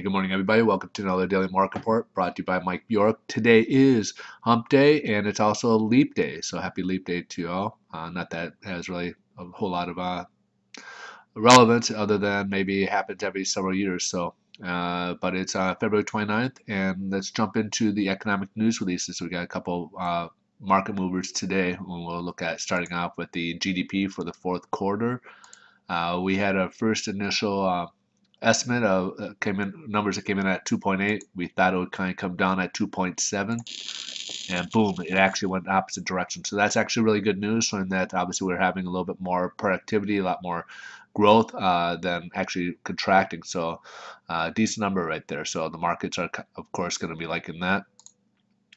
Hey, good morning, everybody. Welcome to another Daily Market Report brought to you by Mike Bjork. Today is Hump Day, and it's also a Leap Day, so happy Leap Day to you all. Not that it has really a whole lot of relevance other than maybe it happens every several years. But it's February 29th, and let's jump into the economic news releases. We got a couple market movers today. We'll look at starting off with the GDP for the fourth quarter. We had a first initial estimate of numbers that came in at 2.8. We thought it would kind of come down at 2.7, and boom, it actually went the opposite direction. So that's actually really good news, showing that obviously we're having a little bit more productivity, a lot more growth than actually contracting. So decent number right there. So the markets are, of course, going to be liking that.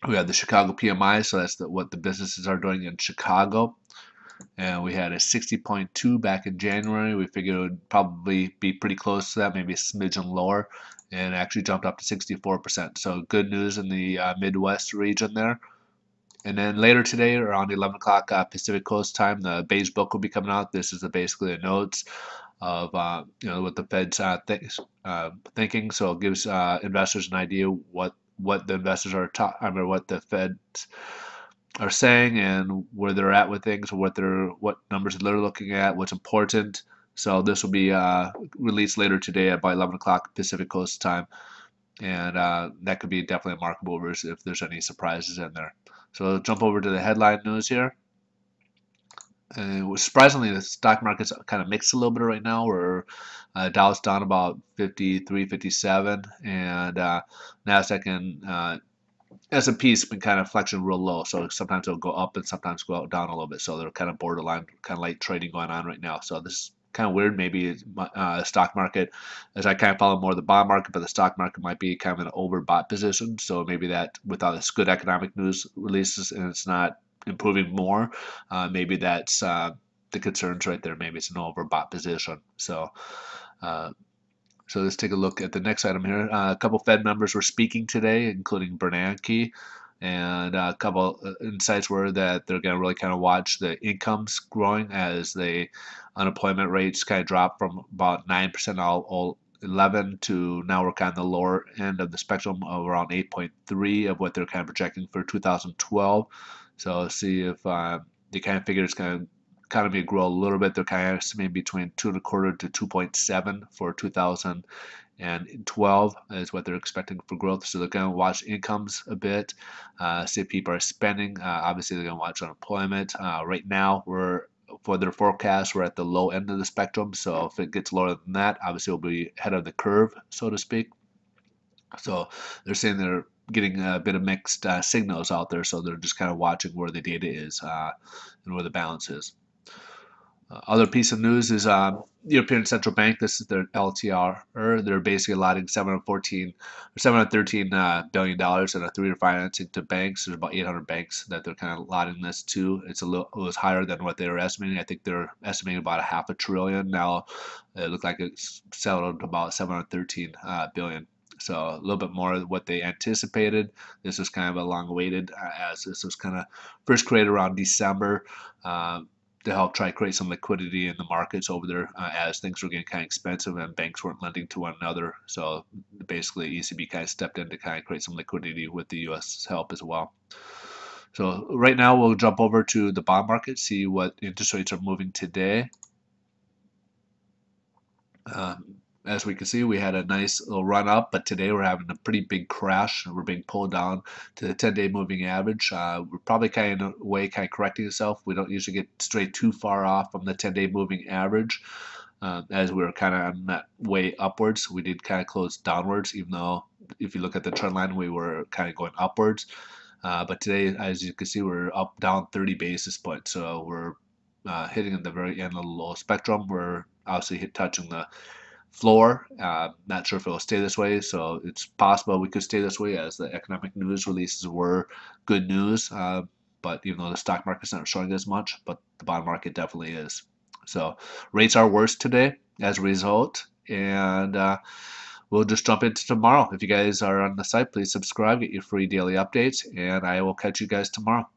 We have the Chicago PMI, so that's what the businesses are doing in Chicago. And we had a 60.2 back in January. We figured it would probably be pretty close to that, maybe a smidgen lower, and actually jumped up to 64%. So good news in the Midwest region there. And then later today, around 11 o'clock Pacific Coast time, the beige book will be coming out. This is basically the notes of what the Fed's thinking. So it gives investors an idea what the investors are what the Fed's are saying and where they're at with things, what numbers they're looking at, what's important. So this will be released later today at about 11 o'clock Pacific Coast time, and that could be definitely a market movers if there's any surprises in there. So I'll jump over to the headline news here. Surprisingly, the stock market's kind of mixed a little bit right now. Where Dow's down about 53, 57, and Nasdaq and S&P's been kind of flexing real low, so sometimes it'll go up and sometimes go down a little bit. So they're kind of borderline, kind of light trading going on right now. So this is kind of weird. Maybe stock market, as I kind of follow more of the bond market, but the stock market might be kind of an overbought position. So maybe that without this good economic news releases and it's not improving more, maybe that's the concerns right there. Maybe it's an overbought position. So let's take a look at the next item here. A couple Fed members were speaking today, including Bernanke, and a couple insights were that they're going to really kind of watch the incomes growing as the unemployment rates kind of drop from about 9% all 11 to now we're kind of the lower end of the spectrum of around 8.3 of what they're kind of projecting for 2012. So see if they kind of figure it's going to economy grow a little bit. They're kind of estimating between 2.25 to 2.7 for 2012 is what they're expecting for growth. So they're going to watch incomes a bit, see if people are spending. Obviously, they're going to watch unemployment. Right now, for their forecast, we're at the low end of the spectrum. So if it gets lower than that, obviously we'll be ahead of the curve, so to speak. So they're saying they're getting a bit of mixed signals out there. So they're just kind of watching where the data is and where the balance is. Other piece of news is European Central Bank. This is their LTR. They're basically allotting $713 billion in a three-year financing to banks. There's about 800 banks that they're kind of allotting this to. It was higher than what they were estimating. I think they're estimating about $500 billion. Now it looked like it's settled about 713 billion. So a little bit more than what they anticipated. This was kind of a long-awaited, as this was kind of first created around December. To help try to create some liquidity in the markets over there as things were getting kind of expensive and banks weren't lending to one another. So basically ECB kind of stepped in to kind of create some liquidity with the U.S. help as well. So right now we'll jump over to the bond market, see what interest rates are moving today. As we can see, we had a nice little run up, but today we're having a pretty big crash. We're being pulled down to the 10-day moving average. We're probably kind of in a way kind of correcting itself. We don't usually get straight too far off from the 10-day moving average. As we were kind of on that way upwards, we did kind of close downwards, even though if you look at the trend line, we were kind of going upwards. But today, as you can see, we're down 30 basis points. So we're hitting at the very end of the low spectrum. We're obviously touching the floor. Not sure if it will stay this way, so it's possible we could stay this way as the economic news releases were good news. But even though the stock market's not showing as much, but the bond market definitely is. So rates are worse today as a result, and we'll just jump into tomorrow. If you guys are on the site, please subscribe, get your free daily updates, and I will catch you guys tomorrow.